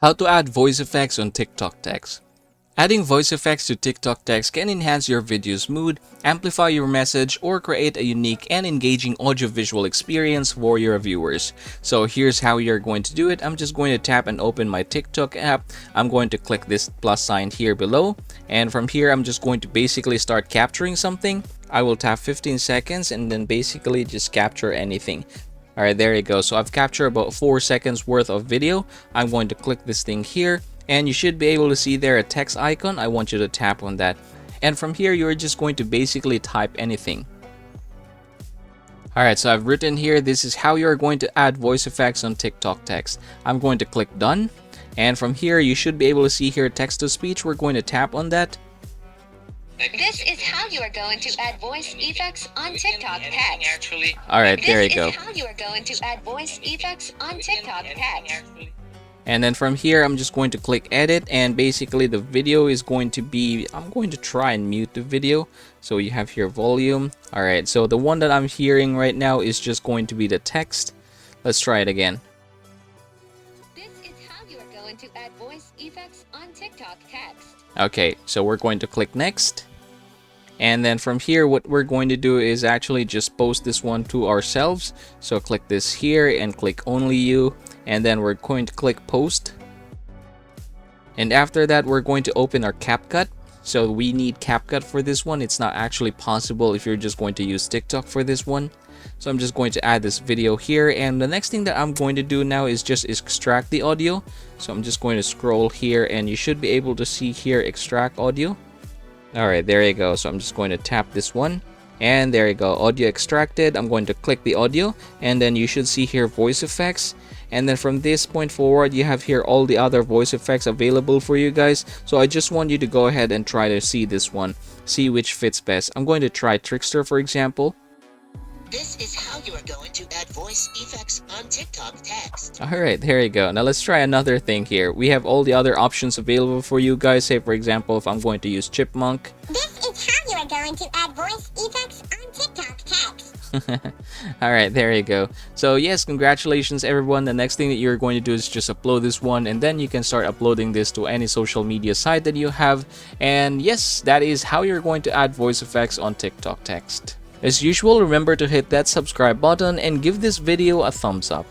How to add voice effects on TikTok text. Adding voice effects to TikTok text can enhance your video's mood, amplify your message, or create a unique and engaging audiovisual experience for your viewers. So here's how you're going to do it. I'm just going to tap and open my TikTok app. I'm going to click this plus sign here below. And from here, I'm just going to basically start capturing something. I will tap 15 seconds and then basically just capture anything. Alright, there you go. So I've captured about 4 seconds worth of video. I'm going to click this thing here and you should be able to see there a text icon. I want you to tap on that. And from here, you're just going to basically type anything. Alright, so I've written here, this is how you're going to add voice effects on TikTok text. I'm going to click done. And from here, you should be able to see here text to speech. We're going to tap on that. This is how you are going to add voice effects on TikTok text. Alright, there you go. This is how you are going to add voice effects on TikTok text. And then from here, I'm just going to click edit, and basically the video is going to be, I'm going to try and mute the video. So you have here volume. Alright, so the one that I'm hearing right now is just going to be the text. Let's try it again. This is how you are going to add voice effects on TikTok text. Okay, so we're going to click next. And then from here, what we're going to do is actually just post this one to ourselves. So click this here and click only you. And then we're going to click post. And after that, we're going to open our CapCut. So we need CapCut for this one. It's not actually possible if you're just going to use TikTok for this one. So I'm just going to add this video here. And the next thing that I'm going to do now is just extract the audio. So I'm just going to scroll here and you should be able to see here extract audio. Alright, there you go. So I'm just going to tap this one. And there you go, audio extracted. I'm going to click the audio and then you should see here voice effects. And then from this point forward, you have here all the other voice effects available for you guys. So I just want you to go ahead and try to see this one. See which fits best. I'm going to try Trickster, for example. This is how you are going to add voice effects on TikTok text. Alright, there you go. Now let's try another thing here. We have all the other options available for you guys. Say for example, if I'm going to use Chipmunk. This is how you are going to add voice effects on TikTok text. Alright, there you go. So yes, congratulations everyone. The next thing that you're going to do is just upload this one and then you can start uploading this to any social media site that you have. And yes, that is how you're going to add voice effects on TikTok text. As usual, remember to hit that subscribe button and give this video a thumbs up.